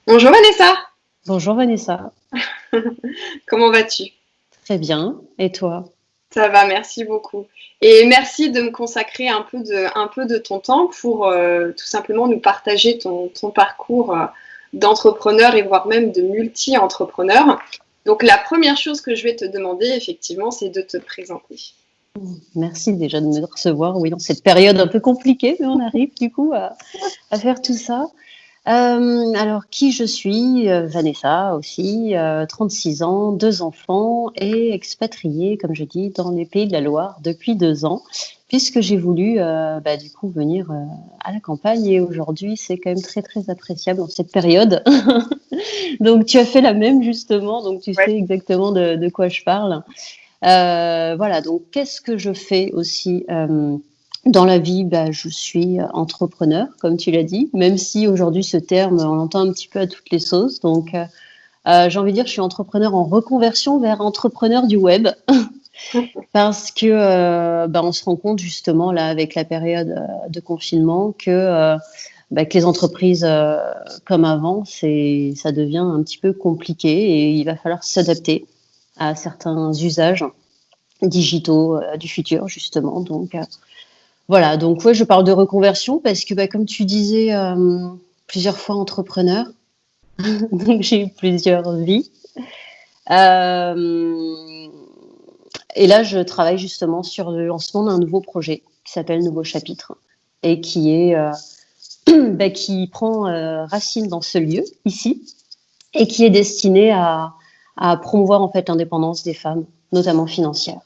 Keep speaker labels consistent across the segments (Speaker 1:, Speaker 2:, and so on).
Speaker 1: Bonjour Vanessa,
Speaker 2: Bonjour Vanessa,
Speaker 1: comment vas-tu?
Speaker 2: très bien. Et toi?
Speaker 1: Ça va, merci beaucoup. Et merci de me consacrer un peu de ton temps pour tout simplement nous partager ton parcours d'entrepreneur et voire même de multi-entrepreneur. Donc la première chose que je vais te demander, effectivement, c'est de te présenter.
Speaker 2: Merci déjà de me recevoir. Oui, dans cette période un peu compliquée, mais on arrive du coup à faire tout ça. Alors, qui je suis? Vanessa aussi, 36 ans, deux enfants et expatriée, comme je dis, dans les Pays de la Loire depuis 2 ans, puisque j'ai voulu du coup venir à la campagne et aujourd'hui c'est quand même très très appréciable dans cette période. Donc tu as fait la même justement, donc tu
Speaker 1: Ouais.
Speaker 2: sais exactement de quoi je parle. Voilà, donc qu'est-ce que je fais aussi dans la vie? Je suis entrepreneur, comme tu l'as dit, même si aujourd'hui ce terme, on l'entend un petit peu à toutes les sauces. Donc, j'ai envie de dire, je suis entrepreneur en reconversion vers entrepreneur du web, parce que on se rend compte justement là avec la période de confinement que les entreprises comme avant, ça devient un petit peu compliqué et il va falloir s'adapter à certains usages digitaux du futur justement. Donc voilà, donc ouais, je parle de reconversion parce que comme tu disais plusieurs fois entrepreneur, donc j'ai eu plusieurs vies. Euh, et là, je travaille justement sur le lancement d'un nouveau projet qui s'appelle Nouveau Chapitre et qui est qui prend racine dans ce lieu ici et qui est destiné à promouvoir en fait l'indépendance des femmes, notamment financière.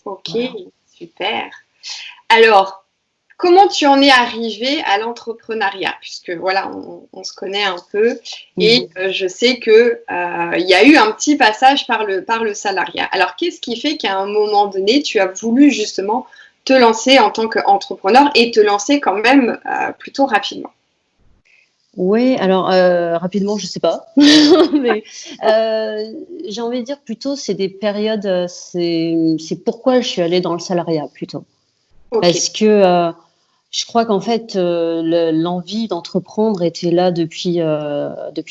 Speaker 1: Ok,
Speaker 2: Voilà.
Speaker 1: super. Alors, comment tu en es arrivé à l'entrepreneuriat? Puisque voilà, on se connaît un peu et
Speaker 2: Mhm.
Speaker 1: je sais que il y a eu un petit passage par le salariat. Alors, qu'est-ce qui fait qu'à un moment donné, tu as voulu justement te lancer en tant qu'entrepreneur et te lancer quand même plutôt rapidement?
Speaker 2: Oui, alors rapidement, je sais pas, mais j'ai envie de dire plutôt c'est des périodes, c'est pourquoi je suis allée dans le salariat plutôt,
Speaker 1: Ok.
Speaker 2: parce que je crois qu'en fait l'envie d'entreprendre était là depuis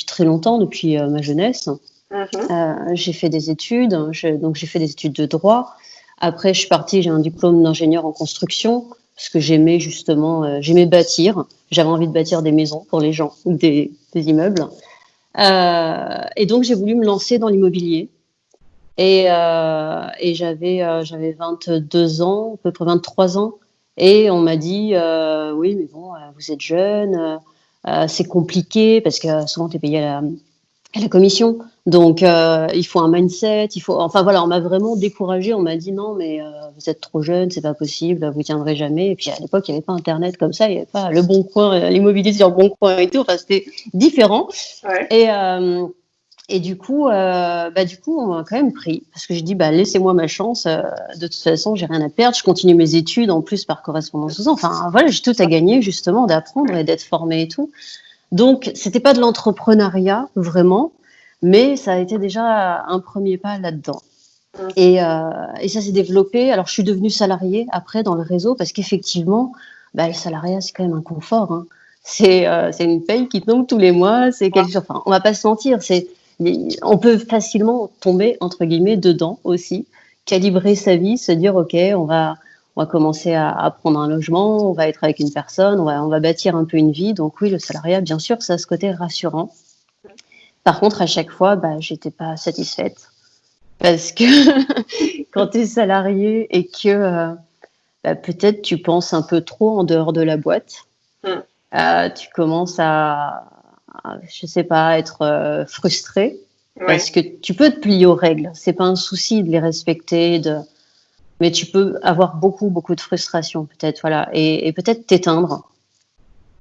Speaker 2: très longtemps, depuis ma jeunesse.
Speaker 1: Mhm.
Speaker 2: J'ai fait des études, donc j'ai fait des études de droit. Après, je suis partie, j'ai un diplôme d'ingénieur en construction parce que j'aimais justement, j'aimais bâtir. J'avais envie de bâtir des maisons pour les gens ou des immeubles. Et donc, j'ai voulu me lancer dans l'immobilier. Et j'avais 22 ans, à peu près 23 ans. Et on m'a dit, oui, mais bon, vous êtes jeune, c'est compliqué parce que souvent, tu es payé à la commission. Donc, il faut un mindset, il faut. Enfin voilà, on m'a vraiment découragée. On m'a dit non, mais vous êtes trop jeune, c'est pas possible, vous tiendrez jamais. Et puis à l'époque, il n'y avait pas Internet comme ça, il n'y avait pas le Bon Coin, l'immobilier sur le Bon Coin et tout. Enfin, c'était différent.
Speaker 1: Ouais.
Speaker 2: Et, euh, et du coup, on m'a quand même pris parce que je dis laissez-moi ma chance. De toute façon, j'ai rien à perdre. Je continue mes études en plus par correspondance aux ans. Enfin voilà, j'ai tout à gagner justement d'apprendre et d'être formée et tout. Donc, c'était pas de l'entrepreneuriat vraiment, mais ça a été déjà un premier pas là-dedans.
Speaker 1: Mhm.
Speaker 2: Et ça s'est développé. Alors, je suis devenue salariée après dans le réseau parce qu'effectivement, le salariat, c'est quand même un confort, hein. C'est une paye qui tombe tous les mois. C'est quelque chose. Enfin, on va pas se mentir. On peut facilement tomber entre guillemets dedans aussi, calibrer sa vie, se dire ok, on va commencer à prendre un logement, on va être avec une personne, on va bâtir un peu une vie. Donc oui, le salariat, bien sûr, ça a ce côté rassurant. Par contre, à chaque fois, j'étais pas satisfaite parce que quand tu es salarié et que peut-être tu penses un peu trop en dehors de la boîte,
Speaker 1: Mhm.
Speaker 2: tu commences je sais pas, être frustré
Speaker 1: Ouais.
Speaker 2: parce que tu peux te plier aux règles. C'est pas un souci de les respecter, mais tu peux avoir beaucoup, beaucoup de frustration peut-être, voilà, et peut-être t'éteindre.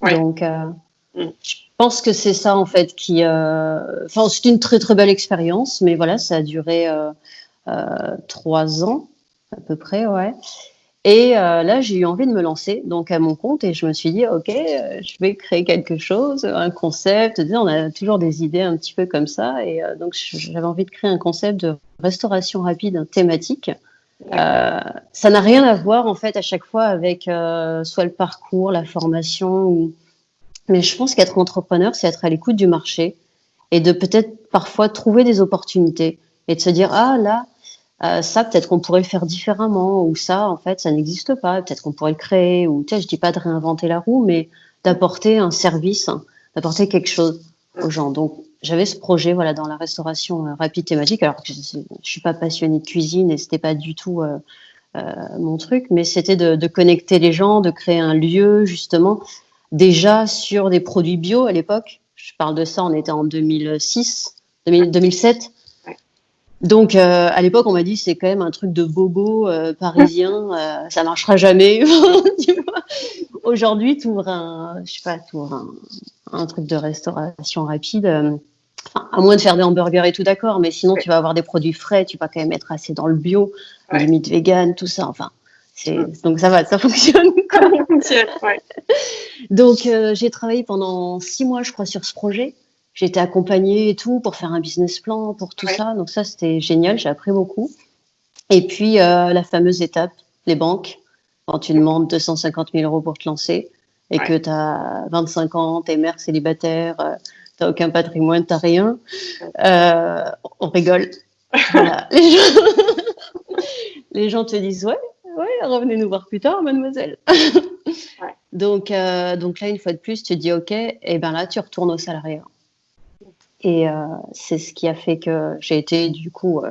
Speaker 1: Ouais.
Speaker 2: Donc,
Speaker 1: Mhm.
Speaker 2: je pense que c'est ça en fait qui. Enfin, c'était une très très belle expérience, mais voilà, ça a duré 3 ans à peu près, ouais. Et là, j'ai eu envie de me lancer donc à mon compte et je me suis dit, ok, je vais créer quelque chose, un concept. On a toujours des idées un petit peu comme ça, et donc j'avais envie de créer un concept de restauration rapide thématique.
Speaker 1: D'accord.
Speaker 2: Ça n'a rien à voir en fait à chaque fois avec soit le parcours, la formation Mais je pense qu'être entrepreneur, c'est être à l'écoute du marché et de peut-être parfois trouver des opportunités et de se dire, ah là, ça, peut-être qu'on pourrait le faire différemment, ou ça, en fait, ça n'existe pas, peut-être qu'on pourrait le créer, ou tu sais, je dis pas de réinventer la roue, mais d'apporter un service, hein, d'apporter quelque chose aux gens. Donc, j'avais ce projet, voilà, dans la restauration rapide thématique, alors que je suis pas passionnée de cuisine et c'était pas du tout mon truc, mais c'était de connecter les gens, de créer un lieu, justement, déjà sur des produits bio à l'époque. Je parle de ça, on était en 2006, 2007. Donc, à l'époque, on m'a dit c'est quand même un truc de bobo parisien, ça marchera jamais. Tu vois. Aujourd'hui, tu ouvres un truc de restauration rapide, à moins de faire des hamburgers et tout, d'accord, mais sinon, tu vas avoir des produits frais, tu vas quand même être assez dans le bio, limite vegan, tout ça. Enfin, donc ça va, ça fonctionne. Donc, j'ai travaillé pendant 6 mois, je crois, sur ce projet. J'ai été accompagnée et tout pour faire un business plan, pour tout ça. Donc ça, c'était génial. J'ai appris beaucoup. Et puis, la fameuse étape, les banques, quand tu demandes 250 000 euros pour te lancer et que tu as 25 ans, tu es mère célibataire, tu n'as aucun patrimoine, tu n'as rien, on rigole. Voilà. Les gens te disent, ouais, revenez nous voir plus tard, mademoiselle. Donc là, une fois de plus, tu te dis, OK, et ben là, tu retournes au salariat. Et c'est ce qui a fait que j'ai été, du coup,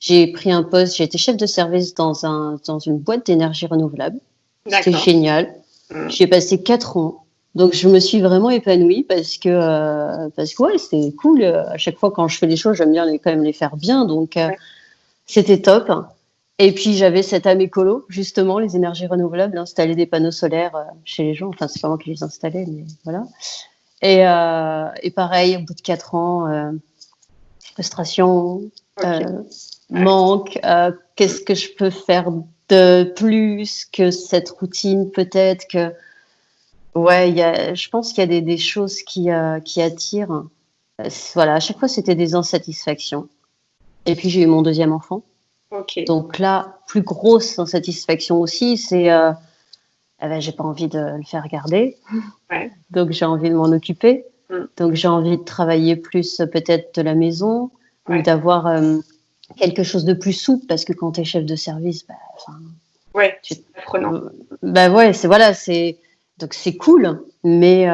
Speaker 2: j'ai pris un poste, j'ai été chef de service dans une boîte d'énergie renouvelable. C'était génial. J'ai passé 4 ans. Donc, je me suis vraiment épanouie parce que ouais, c'était cool. À chaque fois, quand je fais les choses, j'aime bien quand même les faire bien. Donc, c'était top. Et puis, j'avais cette âme écolo, justement, les énergies renouvelables, installer des panneaux solaires chez les gens. Enfin, c'est pas moi qui les installais, mais voilà. Et pareil, au bout de 4 ans, frustration, manque, qu'est-ce que je peux faire de plus que cette routine, peut-être que... Ouais, je pense qu'il y a des choses qui attirent. Voilà, à chaque fois, c'était des insatisfactions. Et puis, j'ai eu mon deuxième enfant. Donc là, plus grosse insatisfaction aussi, c'est j'ai pas envie de le faire garder. Donc, j'ai envie de m'en occuper. Donc, j'ai envie de travailler plus peut-être de la maison ou d'avoir quelque chose de plus souple parce que quand tu es chef de service,
Speaker 1: c'est apprenant.
Speaker 2: Donc, c'est cool, mais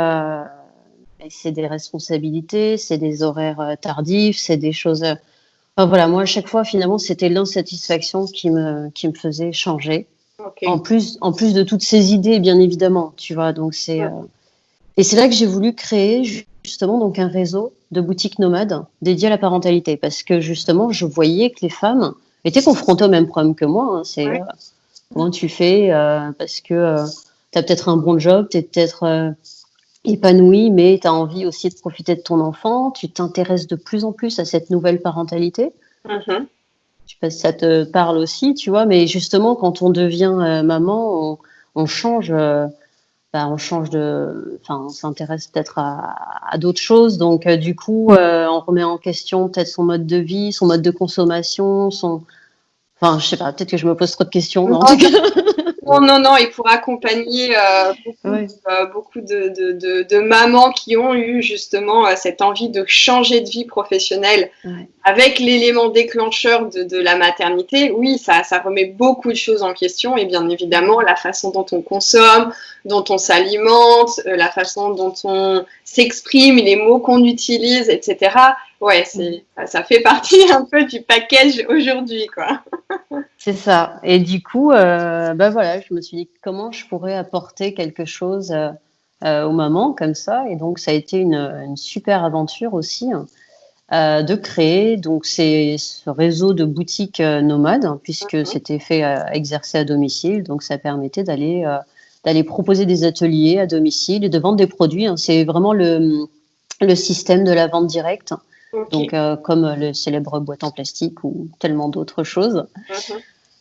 Speaker 2: c'est des responsabilités, c'est des horaires tardifs, c'est des choses... voilà, moi, à chaque fois, finalement, c'était l'insatisfaction qui me faisait changer. En plus de toutes ces idées, bien évidemment, tu vois. Donc, et c'est là que j'ai voulu créer, justement, donc un réseau de boutiques nomades dédiées à la parentalité. Parce que, justement, je voyais que les femmes étaient confrontées au même problème que moi. Hein. Comment tu fais parce que tu as peut-être un bon job, tu es peut-être épanouie, mais tu as envie aussi de profiter de ton enfant. Tu t'intéresses de plus en plus à cette nouvelle parentalité. Je sais pas si ça te parle aussi, tu vois, mais justement, quand on devient maman, on change, on s'intéresse peut-être à d'autres choses. Donc, du coup, on remet en question peut-être son mode de vie, son mode de consommation, Enfin, je sais pas, peut-être que je me pose trop de questions, mais en tout cas...
Speaker 1: Non, et pour accompagner beaucoup de mamans qui ont eu justement cette envie de changer de vie professionnelle avec l'élément déclencheur de la maternité, oui, ça remet beaucoup de choses en question et bien évidemment la façon dont on consomme, dont on s'alimente, la façon dont on s'exprime, les mots qu'on utilise, etc. Ouais, ça fait partie un peu du package aujourd'hui, quoi.
Speaker 2: C'est ça. Et du coup, voilà, je me suis dit comment je pourrais apporter quelque chose aux mamans comme ça. Et donc, ça a été une super aventure aussi de créer donc ce réseau de boutiques nomades, puisque c'était fait exercer à domicile. Donc, ça permettait d'aller proposer des ateliers à domicile et de vendre des produits. Hein. C'est vraiment le système de la vente directe. Donc, comme le célèbre boîte en plastique ou tellement d'autres choses.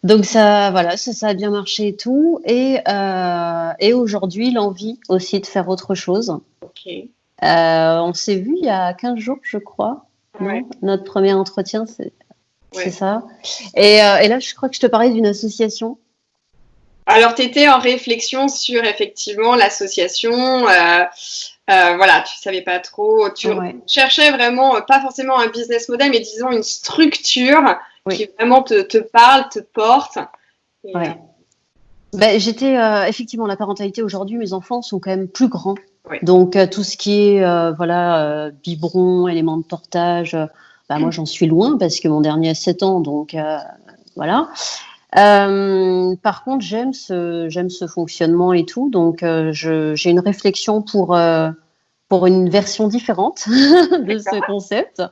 Speaker 2: Donc, ça a bien marché et tout. Et aujourd'hui, l'envie aussi de faire autre chose. On s'est vu il y a 15 jours, je crois. Notre premier entretien, c'est ça. Et là, je crois que je te parlais d'une association.
Speaker 1: Alors, tu étais en réflexion sur effectivement l'association. Voilà, tu savais pas trop. Tu cherchais vraiment, pas forcément un business model, mais disons une structure qui vraiment te parle, te porte.
Speaker 2: J'étais effectivement la parentalité aujourd'hui, mes enfants sont quand même plus grands. Donc tout ce qui est biberon, éléments de portage, moi j'en suis loin parce que mon dernier a 7 ans, donc voilà. Par contre, j'aime ce fonctionnement et tout, donc j'ai une réflexion pour une version différente de ce concept.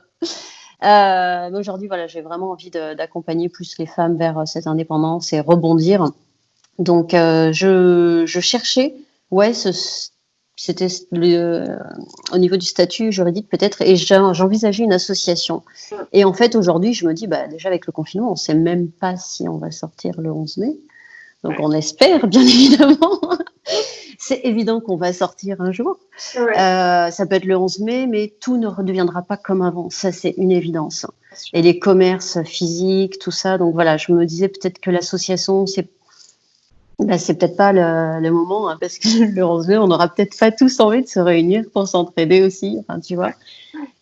Speaker 2: Mais aujourd'hui, voilà, j'ai vraiment envie d'accompagner plus les femmes vers cette indépendance et rebondir. Donc, je cherchais, c'était au niveau du statut juridique peut-être, et j'envisageais une association. Et en fait, aujourd'hui, je me dis, déjà avec le confinement, on ne sait même pas si on va sortir le 11 mai. Donc, on espère, bien évidemment. C'est évident qu'on va sortir un jour. Ça peut être le 11 mai, mais tout ne redeviendra pas comme avant. Ça, c'est une évidence. Et les commerces physiques, tout ça. Donc, voilà, je me disais peut-être que l'association, c'est peut-être pas le moment, hein, parce que le 11 mai, on n'aura peut-être pas tous envie de se réunir pour s'entraider aussi, enfin, tu vois.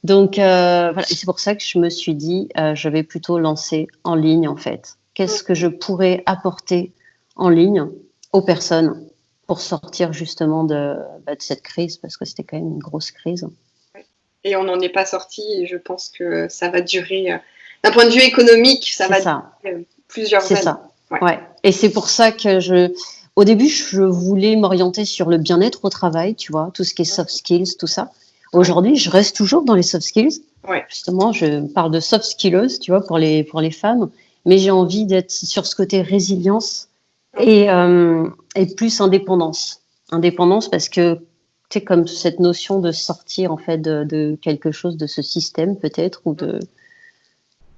Speaker 2: Donc, voilà, et c'est pour ça que je me suis dit, je vais plutôt lancer en ligne, en fait. Qu'est-ce que je pourrais apporter en ligne aux personnes pour sortir justement de cette crise, parce que c'était quand même une grosse crise.
Speaker 1: Et on n'en est pas sorti, et je pense que ça va durer, d'un point de vue économique, ça va durer plusieurs années.
Speaker 2: C'est ça. Ouais. Et c'est pour ça que au début, je voulais m'orienter sur le bien-être au travail, tu vois, tout ce qui est soft skills, tout ça. Aujourd'hui, je reste toujours dans les soft skills. Justement, je parle de soft skills, tu vois, pour les femmes, mais j'ai envie d'être sur ce côté résilience et plus indépendance. Indépendance parce que, tu sais, comme cette notion de sortir, en fait, de quelque chose, de ce système, peut-être, ou de...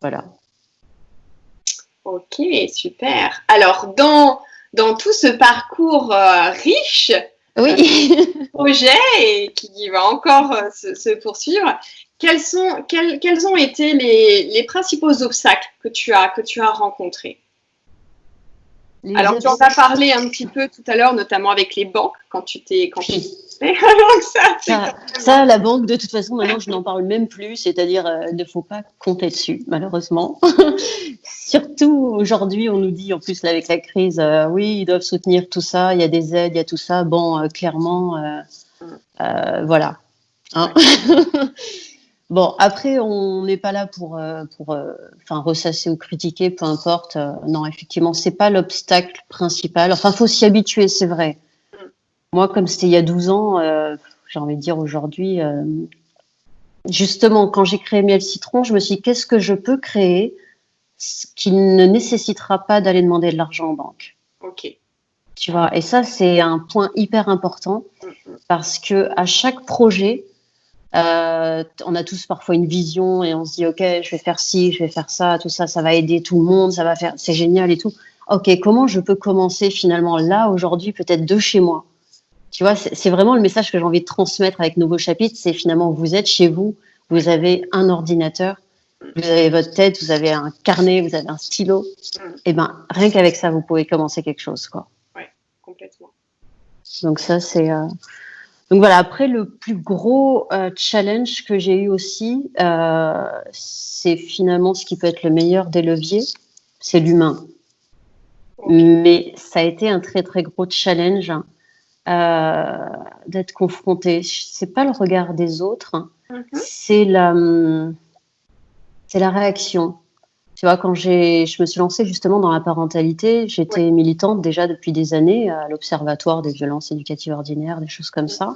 Speaker 2: Voilà.
Speaker 1: Ok, super. Alors, dans tout ce parcours riche de projets et qui va encore se poursuivre, quels ont été les principaux obstacles que tu as rencontrés? Alors, tu en as parlé un petit peu tout à l'heure, notamment avec les banques, quand tu t'es...
Speaker 2: Ça, la banque, de toute façon, maintenant, je n'en parle même plus. C'est-à-dire, il ne faut pas compter dessus, malheureusement. Surtout, aujourd'hui, on nous dit, en plus, là, avec la crise, oui, ils doivent soutenir tout ça, il y a des aides, il y a tout ça. Bon, clairement, voilà. Hein. Bon, après, on n'est pas là pour ressasser ou critiquer, peu importe. Non, effectivement, c'est pas l'obstacle principal. Enfin, faut s'y habituer, c'est vrai. Moi, comme c'était il y a 12 ans, j'ai envie de dire aujourd'hui, justement, quand j'ai créé Miel Citron, je me suis dit, qu'est-ce que je peux créer qui ne nécessitera pas d'aller demander de l'argent en banque?
Speaker 1: Ok.
Speaker 2: Tu vois, et ça, c'est un point hyper important parce que à chaque projet, on a tous parfois une vision et on se dit, ok, je vais faire ci, je vais faire ça, tout ça, ça va aider tout le monde, ça va faire, c'est génial et tout. Ok, comment je peux commencer finalement là, aujourd'hui, peut-être de chez moi? Tu vois, c'est vraiment le message que j'ai envie de transmettre avec Nouveau Chapitre, c'est finalement, vous êtes chez vous, vous avez un ordinateur, vous avez votre tête, vous avez un carnet, vous avez un stylo. Et ben, rien qu'avec ça, vous pouvez commencer quelque chose, quoi.
Speaker 1: Ouais, complètement.
Speaker 2: Donc ça, c'est... Donc voilà, après, le plus gros challenge que j'ai eu aussi, c'est finalement ce qui peut être le meilleur des leviers, c'est l'humain. Mais ça a été un très, très gros challenge d'être confronté. C'est pas le regard des autres, c'est la réaction. Tu vois, quand je me suis lancée justement dans la parentalité, j'étais militante déjà depuis des années à l'Observatoire des violences éducatives ordinaires, des choses comme ça.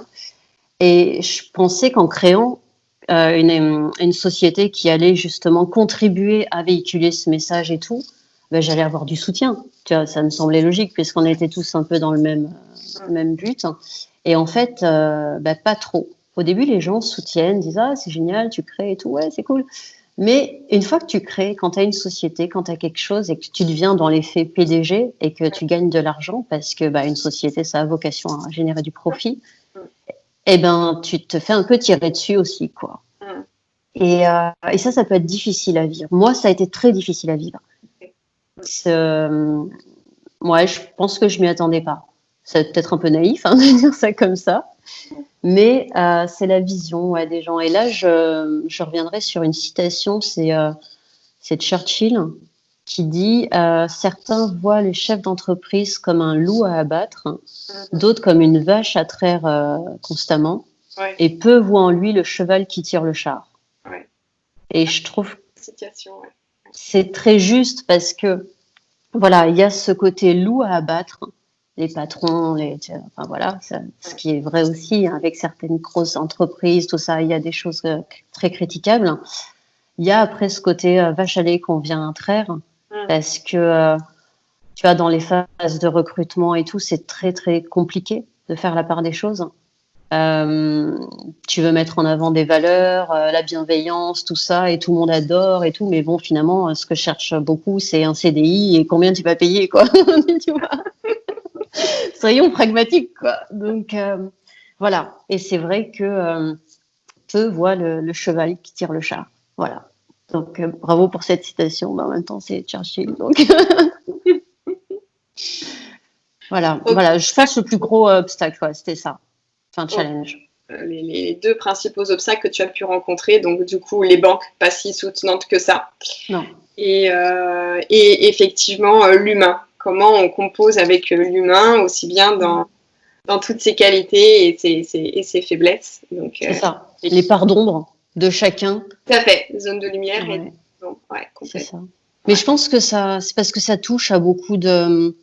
Speaker 2: Et je pensais qu'en créant une société qui allait justement contribuer à véhiculer ce message et tout, j'allais avoir du soutien. Tu vois, ça me semblait logique puisqu'on était tous un peu dans le même but. Et en fait, pas trop. Au début, les gens soutiennent, disent « Ah, c'est génial, tu crées et tout, ouais, c'est cool ». Mais une fois que tu crées, quand tu as une société, quand tu as quelque chose et que tu deviens dans les faits PDG et que tu gagnes de l'argent, parce que une société, ça a vocation à générer du profit, eh ben, tu te fais un peu tirer dessus aussi, quoi. Et ça peut être difficile à vivre. Moi, ça a été très difficile à vivre. Ouais, je pense que je m'y attendais pas. C'est peut-être un peu naïf de dire ça comme ça. Mais c'est la vision des gens. Et là, je reviendrai sur une citation, c'est Churchill qui dit certains voient les chefs d'entreprise comme un loup à abattre, d'autres comme une vache à traire constamment,
Speaker 1: Ouais.
Speaker 2: et peu voient en lui le cheval qui tire le char.
Speaker 1: Ouais.
Speaker 2: Et je trouve
Speaker 1: Situation, ouais.
Speaker 2: c'est très juste parce que voilà, il y a ce côté loup à abattre, les patrons, enfin voilà, ce qui est vrai aussi hein, avec certaines grosses entreprises, tout ça, il y a des choses très critiquables. Il y a après ce côté vache à lait qu'on vient traire parce que tu vois, dans les phases de recrutement et tout, c'est très très compliqué de faire la part des choses. Tu veux mettre en avant des valeurs, la bienveillance, tout ça, et tout le monde adore et tout, mais bon, finalement, ce que je cherche beaucoup, c'est un CDI et combien tu vas payer, quoi. Tu vois. Soyons pragmatiques, quoi. Donc, voilà. Et c'est vrai que peu voient le cheval qui tire le char. Voilà. Donc, bravo pour cette citation. Mais en même temps, c'est Churchill. Donc, voilà. Voilà. Je fasse le plus gros obstacle, ouais, c'était ça. Enfin, challenge.
Speaker 1: Les deux principaux obstacles que tu as pu rencontrer, donc du coup les banques pas si soutenantes que ça.
Speaker 2: Non.
Speaker 1: Et effectivement l'humain. Comment on compose avec l'humain, aussi bien dans toutes ses qualités et ses faiblesses. Donc,
Speaker 2: c'est ça. Les parts d'ombre de chacun.
Speaker 1: Tout à fait. Zone de lumière
Speaker 2: ouais.
Speaker 1: et bon, ouais,
Speaker 2: c'est ça. Mais je pense que c'est parce que ça touche à beaucoup de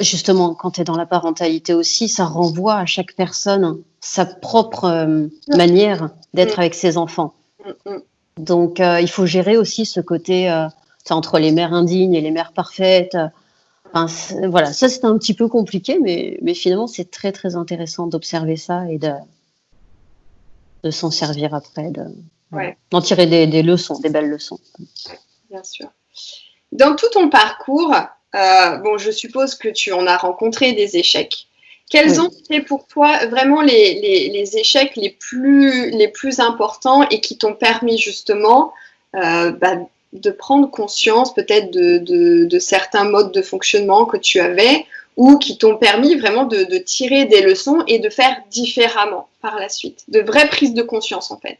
Speaker 2: justement, quand tu es dans la parentalité aussi, ça renvoie à chaque personne sa propre manière d'être avec ses enfants. Donc, il faut gérer aussi ce côté entre les mères indignes et les mères parfaites. Enfin, voilà, ça c'est un petit peu compliqué, mais finalement c'est très très intéressant d'observer ça et de s'en servir après, d'en tirer des leçons, des belles leçons.
Speaker 1: Bien sûr. Dans tout ton parcours, bon, je suppose que tu en as rencontré des échecs. Quels ont été pour toi vraiment les échecs les plus importants et qui t'ont permis justement de prendre conscience peut-être de certains modes de fonctionnement que tu avais ou qui t'ont permis vraiment de tirer des leçons et de faire différemment par la suite? De vraies prises de conscience en fait.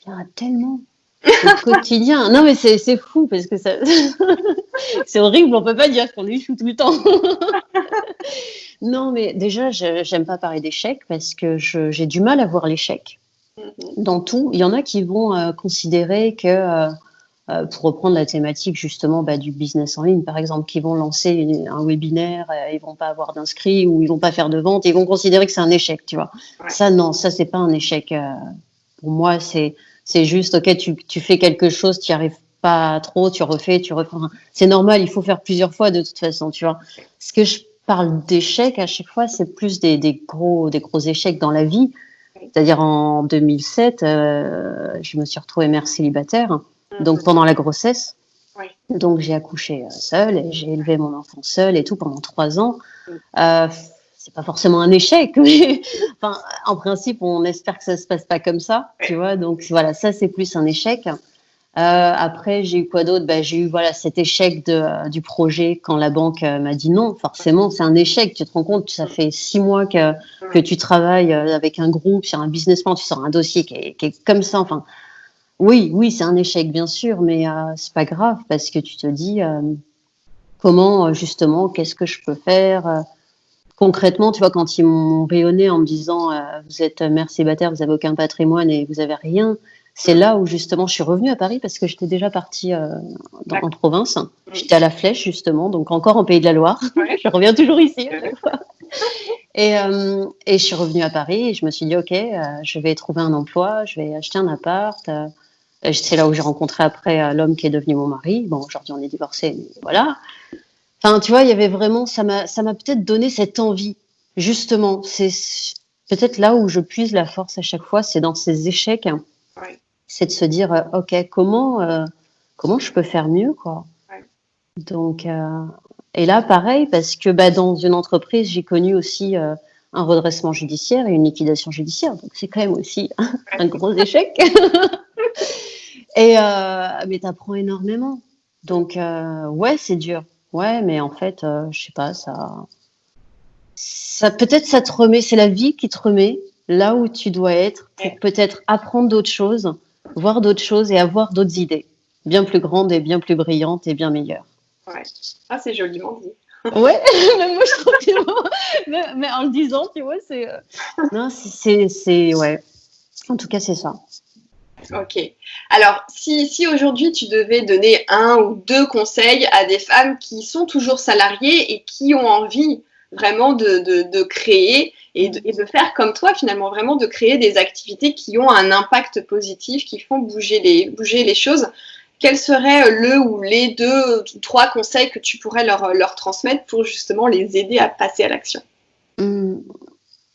Speaker 2: Il y en a tellement. Au quotidien. Non, mais c'est fou parce que ça... c'est horrible. On peut pas dire qu'on échoue tout le temps. Non, mais déjà, j'aime pas parler d'échec parce que j'ai du mal à voir l'échec dans tout. Il y en a qui vont considérer que, pour reprendre la thématique justement du business en ligne, par exemple, qui vont lancer un webinaire, ils vont pas avoir d'inscrits ou ils vont pas faire de vente, ils vont considérer que c'est un échec, tu vois. Ouais. Ça, non, ça c'est pas un échec. Pour moi, c'est juste, ok, tu fais quelque chose, tu n'y arrives pas trop, tu refais. C'est normal, il faut faire plusieurs fois de toute façon, tu vois. Ce que je parle d'échecs à chaque fois, c'est plus des gros échecs dans la vie. C'est-à-dire en 2007, je me suis retrouvée mère célibataire, donc pendant la grossesse. Donc j'ai accouché seule et j'ai élevé mon enfant seule et tout pendant 3 ans. C'est pas forcément un échec, mais enfin, en principe, on espère que ça se passe pas comme ça, tu vois. Donc voilà, ça c'est plus un échec. Après, j'ai eu quoi d'autre? J'ai eu cet échec du projet quand la banque m'a dit non. Forcément, c'est un échec. Tu te rends compte, ça fait 6 mois que tu travailles avec un groupe sur un business plan, tu sors un dossier qui est comme ça. Enfin, oui, c'est un échec bien sûr, mais c'est pas grave parce que tu te dis comment justement, qu'est-ce que je peux faire concrètement, tu vois, quand ils m'ont rayonné en me disant vous êtes mère célibataire, vous avez aucun patrimoine et vous avez rien, c'est là où justement je suis revenue à Paris parce que j'étais déjà partie en province. J'étais à la Flèche justement, donc encore en Pays de la Loire. Je reviens toujours ici à chaque fois. Et je suis revenue à Paris et je me suis dit ok, je vais trouver un emploi, je vais acheter un appart. C'est là où j'ai rencontré après l'homme qui est devenu mon mari. Bon, aujourd'hui on est divorcés, mais voilà. Enfin, tu vois, il y avait vraiment, ça m'a peut-être donné cette envie. Justement, c'est peut-être là où je puise la force à chaque fois, c'est dans ces échecs. C'est de se dire, ok, comment je peux faire mieux, quoi. Donc, et là, pareil, parce que dans une entreprise, j'ai connu aussi un redressement judiciaire et une liquidation judiciaire. Donc, c'est quand même aussi un gros échec. Mais t'apprends énormément. Donc, ouais, c'est dur. Ouais, mais en fait, je sais pas, peut-être ça te remet, c'est la vie qui te remet là où tu dois être pour
Speaker 1: Ouais.
Speaker 2: peut-être apprendre d'autres choses, voir d'autres choses et avoir d'autres idées bien plus grandes et bien plus brillantes et bien meilleures.
Speaker 1: Ouais. Ah, c'est joliment dit.
Speaker 2: Ouais, même moi je trouve que mais en le disant, tu vois, non, ouais. En tout cas, c'est ça.
Speaker 1: Ok. Alors, si aujourd'hui tu devais donner un ou deux conseils à des femmes qui sont toujours salariées et qui ont envie vraiment de créer et de faire comme toi, finalement, vraiment de créer des activités qui ont un impact positif, qui font bouger les choses, quels seraient le ou les deux ou trois conseils que tu pourrais leur transmettre pour justement les aider à passer à l'action?
Speaker 2: Mmh,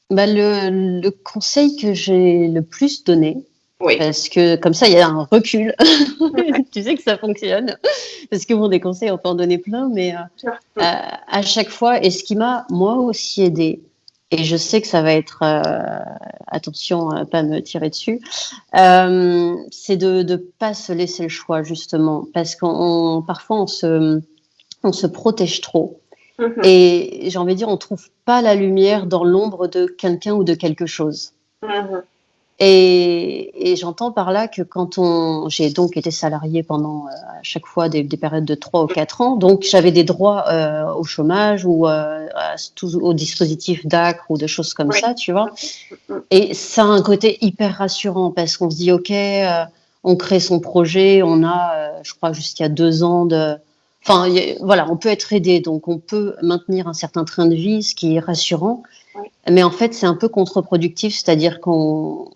Speaker 2: bah, le conseil que j'ai le plus donné,
Speaker 1: Oui.
Speaker 2: parce que comme ça, il y a un recul. Tu sais que ça fonctionne. Parce que bon, des conseils, on peut en donner plein, mais à chaque fois, et ce qui m'a moi aussi aidé, et je sais que ça va être, attention à pas me tirer dessus, c'est de ne pas se laisser le choix, justement, parce qu'on parfois on se protège trop.
Speaker 1: Mhm.
Speaker 2: Et j'ai envie de dire, on trouve pas la lumière dans l'ombre de quelqu'un ou de quelque chose.
Speaker 1: Mhm.
Speaker 2: Et j'entends par là que j'ai donc été salariée pendant à chaque fois des périodes de 3 ou 4 ans, donc j'avais des droits au chômage ou au dispositif d'ACRE ou de choses comme
Speaker 1: Oui.
Speaker 2: ça, tu vois.
Speaker 1: Mhm.
Speaker 2: Et ça a un côté hyper rassurant parce qu'on se dit, OK, on crée son projet, on a, je crois, jusqu'à 2 ans de... Enfin, voilà, on peut être aidé, donc on peut maintenir un certain train de vie, ce qui est rassurant.
Speaker 1: Oui.
Speaker 2: Mais en fait, c'est un peu contre-productif, c'est-à-dire qu'on...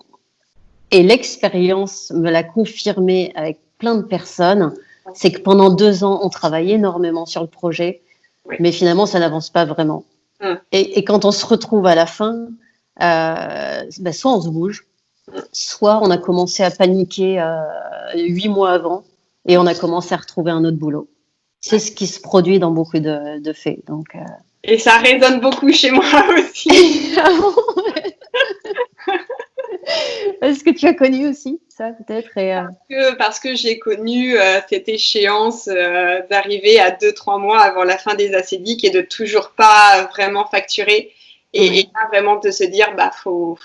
Speaker 2: Et l'expérience me l'a confirmé avec plein de personnes, c'est que pendant 2 ans, on travaille énormément sur le projet,
Speaker 1: Oui.
Speaker 2: mais finalement, ça n'avance pas vraiment.
Speaker 1: Mhm.
Speaker 2: Et quand on se retrouve à la fin, soit on se bouge, soit on a commencé à paniquer 8 mois avant et on a commencé à retrouver un autre boulot. C'est ce qui se produit dans beaucoup de faits. Donc,
Speaker 1: Et ça résonne beaucoup chez moi aussi.
Speaker 2: Est-ce que tu as connu aussi ça, peut-être
Speaker 1: Parce que j'ai connu cette échéance d'arriver à 2-3 mois avant la fin des acédiques et de toujours pas vraiment facturer et
Speaker 2: Ouais.
Speaker 1: pas vraiment de se dire bah faut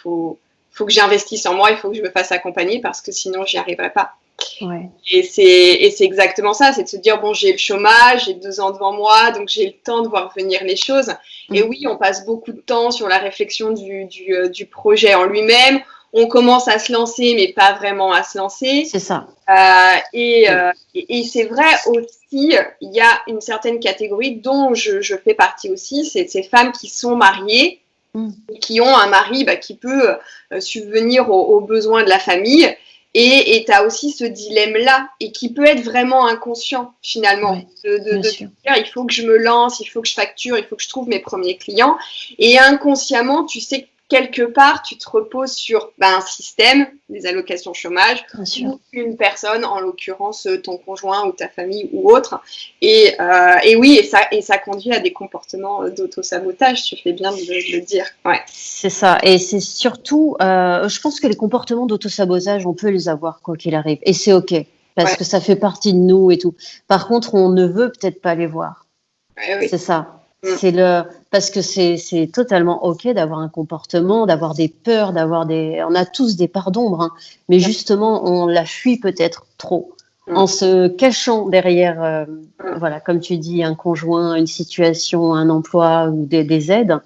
Speaker 1: que j'investisse en moi, il faut que je me fasse accompagner parce que sinon j'y arriverai pas.
Speaker 2: Ouais.
Speaker 1: Et c'est exactement ça, c'est de se dire bon j'ai le chômage, j'ai 2 ans devant moi, donc j'ai le temps de voir venir les choses. Et oui, on passe beaucoup de temps sur la réflexion du projet en lui-même. On commence à se lancer, mais pas vraiment à se lancer.
Speaker 2: C'est ça.
Speaker 1: Et c'est vrai aussi, il y a une certaine catégorie dont je fais partie aussi, c'est ces femmes qui sont mariées, qui ont un mari qui peut subvenir aux besoins de la famille. Et tu as aussi ce dilemme-là, et qui peut être vraiment inconscient finalement,
Speaker 2: Ouais,
Speaker 1: de
Speaker 2: bien
Speaker 1: se
Speaker 2: sûr.
Speaker 1: dire il faut que je me lance, il faut que je facture, il faut que je trouve mes premiers clients. Et inconsciemment, tu sais que quelque part, tu te reposes sur un système, des allocations chômage,
Speaker 2: Bien sûr.
Speaker 1: ou une personne, en l'occurrence ton conjoint ou ta famille ou autre. Et oui, et ça conduit à des comportements d'auto-sabotage, tu fais bien de le dire. Ouais.
Speaker 2: C'est ça. Et c'est surtout, je pense que les comportements d'autosabotage, on peut les avoir quoi qu'il arrive. Et c'est OK, parce
Speaker 1: Ouais.
Speaker 2: que ça fait partie de nous et tout. Par contre, on ne veut peut-être pas les voir.
Speaker 1: Ouais, oui.
Speaker 2: C'est ça. Parce que c'est totalement OK d'avoir un comportement, d'avoir des peurs, on a tous des parts d'ombre, hein, mais justement, on la fuit peut-être trop. En se cachant derrière, voilà, comme tu dis, un conjoint, une situation, un emploi ou des aides,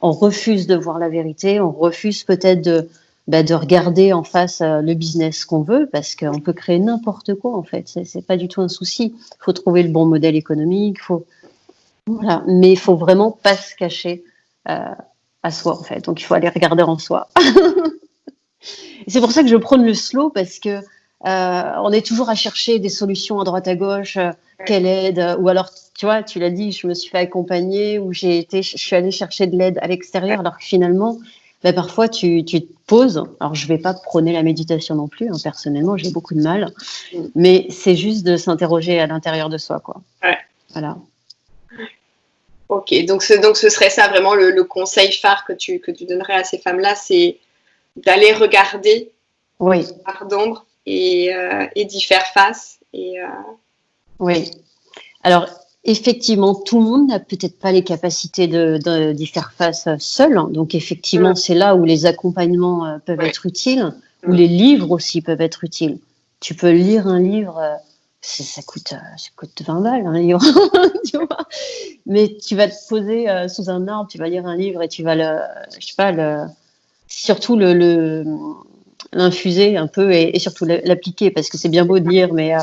Speaker 2: on refuse de voir la vérité, on refuse peut-être de regarder en face le business qu'on veut, parce qu'on peut créer n'importe quoi en fait. C'est pas du tout un souci. Il faut trouver le bon modèle économique, voilà. Mais il faut vraiment pas se cacher à soi en fait. Donc il faut aller regarder en soi. Et c'est pour ça que je prône le slow parce que on est toujours à chercher des solutions à droite à gauche, quelle aide, ou alors tu vois, tu l'as dit, je me suis fait accompagner ou je suis allée chercher de l'aide à l'extérieur, alors que finalement, parfois tu te poses. Alors je vais pas prôner la méditation non plus, hein, personnellement, j'ai beaucoup de mal, mais c'est juste de s'interroger à l'intérieur de soi, quoi.
Speaker 1: Ouais.
Speaker 2: Voilà.
Speaker 1: Ok, donc ce serait ça vraiment le conseil phare que tu donnerais à ces femmes-là, c'est d'aller regarder
Speaker 2: Oui.
Speaker 1: par d'ombre et d'y faire face.
Speaker 2: Oui. Alors, effectivement, tout le monde n'a peut-être pas les capacités d'y faire face seul. Donc, effectivement, c'est là où les accompagnements peuvent être utiles, où les livres aussi peuvent être utiles. Tu peux lire un livre, ça coûte 20 balles, un livre, tu vois. Mais tu vas te poser sous un arbre, tu vas lire un livre et tu vas surtout l'infuser un peu et surtout l'appliquer, parce que c'est bien beau de lire, mais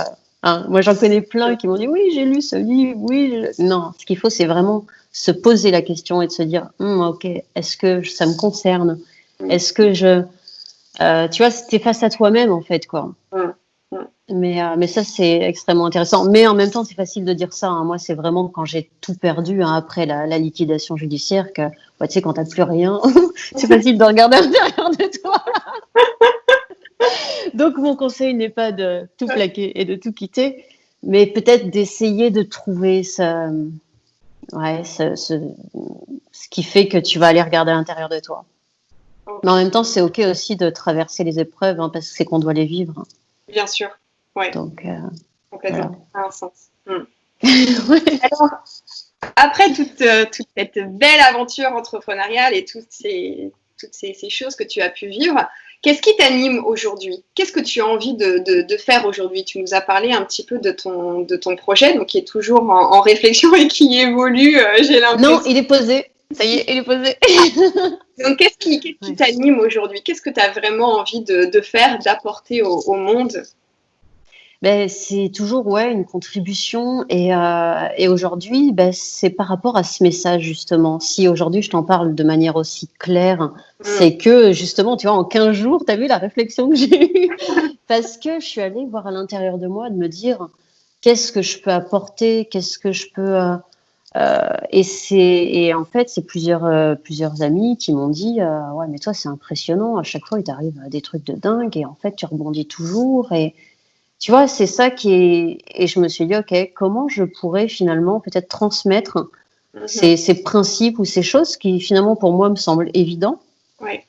Speaker 2: moi j'en connais plein qui m'ont dit oui, j'ai lu ce livre, oui. Non, ce qu'il faut, c'est vraiment se poser la question et de se dire ok, est-ce que ça me concerne? Est-ce que tu vois, t'es face à toi-même en fait, quoi. Mais ça, c'est extrêmement intéressant. Mais en même temps, c'est facile de dire ça. Moi, c'est vraiment quand j'ai tout perdu après la liquidation judiciaire que, tu sais, quand t'as plus rien, c'est facile de regarder à l'intérieur de toi. Donc, mon conseil n'est pas de tout plaquer et de tout quitter, mais peut-être d'essayer de trouver ce qui fait que tu vas aller regarder à l'intérieur de toi. Mais en même temps, c'est OK aussi de traverser les épreuves, parce que c'est qu'on doit les vivre.
Speaker 1: Bien sûr. Ouais.
Speaker 2: Donc,
Speaker 1: complètement. Ça a un sens.
Speaker 2: Ouais.
Speaker 1: Alors, après toute cette belle aventure entrepreneuriale et toutes ces choses que tu as pu vivre, qu'est-ce qui t'anime aujourd'hui? Qu'est-ce que tu as envie de faire aujourd'hui? Tu nous as parlé un petit peu de ton projet, donc qui est toujours en réflexion et qui évolue, j'ai l'impression.
Speaker 2: Non, il est posé. Ça y est, il est posé.
Speaker 1: Donc, qu'est-ce qui t'anime aujourd'hui? Qu'est-ce que tu as vraiment envie de faire, d'apporter au monde?
Speaker 2: C'est toujours une contribution et aujourd'hui c'est par rapport à ce message justement. Si aujourd'hui je t'en parle de manière aussi claire, c'est que justement tu vois en 15 jours tu as vu la réflexion que j'ai eue parce que je suis allée voir à l'intérieur de moi de me dire qu'est-ce que je peux apporter, qu'est-ce que je peux et en fait c'est plusieurs amis qui m'ont dit ouais mais toi c'est impressionnant, à chaque fois il t'arrive des trucs de dingue et en fait tu rebondis toujours et tu vois, c'est ça qui est. Et je me suis dit, OK, comment je pourrais finalement peut-être transmettre ces principes ou ces choses qui finalement pour moi me semblent évidents.
Speaker 1: Ouais.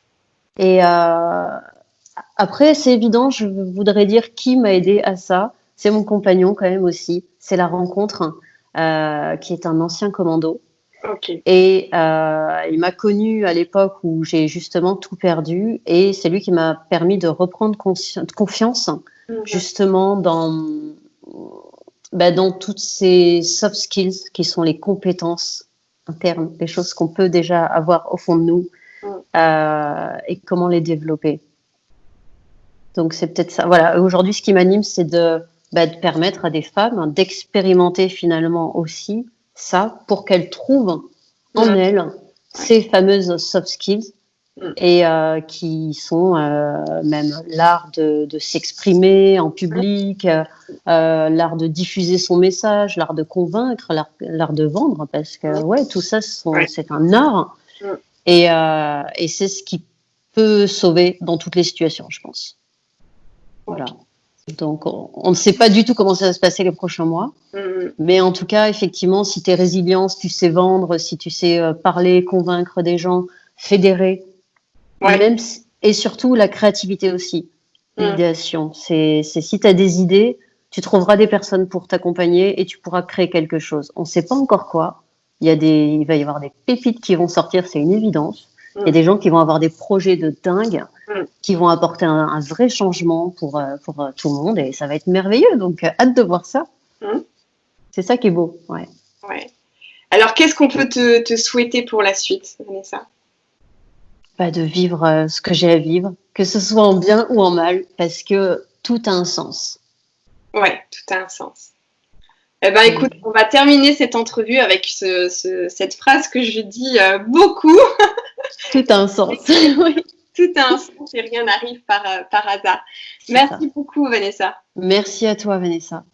Speaker 2: Et après, c'est évident, je voudrais dire qui m'a aidé à ça. C'est mon compagnon quand même aussi. C'est la rencontre, qui est un ancien commando.
Speaker 1: Okay.
Speaker 2: Et il m'a connue à l'époque où j'ai justement tout perdu. Et c'est lui qui m'a permis de reprendre confiance. Justement dans toutes ces soft skills qui sont les compétences internes, les choses qu'on peut déjà avoir au fond de nous et comment les développer. Donc c'est peut-être ça. Voilà. Aujourd'hui, ce qui m'anime, c'est de permettre à des femmes d'expérimenter finalement aussi ça pour qu'elles trouvent en elles ces fameuses soft skills. Et qui sont même l'art de s'exprimer en public, l'art de diffuser son message, l'art de convaincre, l'art de vendre, parce que tout ça, c'est un art. Et c'est ce qui peut sauver dans toutes les situations, je pense. Voilà. Donc, on ne sait pas du tout comment ça va se passer les prochains mois. Mais en tout cas, effectivement, si tu es résilient, si tu sais vendre, si tu sais parler, convaincre des gens, fédérer, même, et surtout la créativité aussi, l'idéation. C'est si tu as des idées, tu trouveras des personnes pour t'accompagner et tu pourras créer quelque chose. On ne sait pas encore quoi. Il va y avoir des pépites qui vont sortir, c'est une évidence. Il y a des gens qui vont avoir des projets de dingue, qui vont apporter un vrai changement pour tout le monde et ça va être merveilleux. Donc, hâte de voir ça. C'est ça qui est beau. Ouais.
Speaker 1: Alors, qu'est-ce qu'on peut te souhaiter pour la suite, Vanessa?
Speaker 2: De vivre ce que j'ai à vivre, que ce soit en bien ou en mal, parce que tout a un sens.
Speaker 1: Ouais, tout a un sens. Eh ben, écoute, on va terminer cette entrevue avec cette phrase que je dis beaucoup.
Speaker 2: Tout a un sens. Oui.
Speaker 1: Tout a un sens et rien n'arrive par hasard. Merci beaucoup, Vanessa.
Speaker 2: Merci à toi, Vanessa.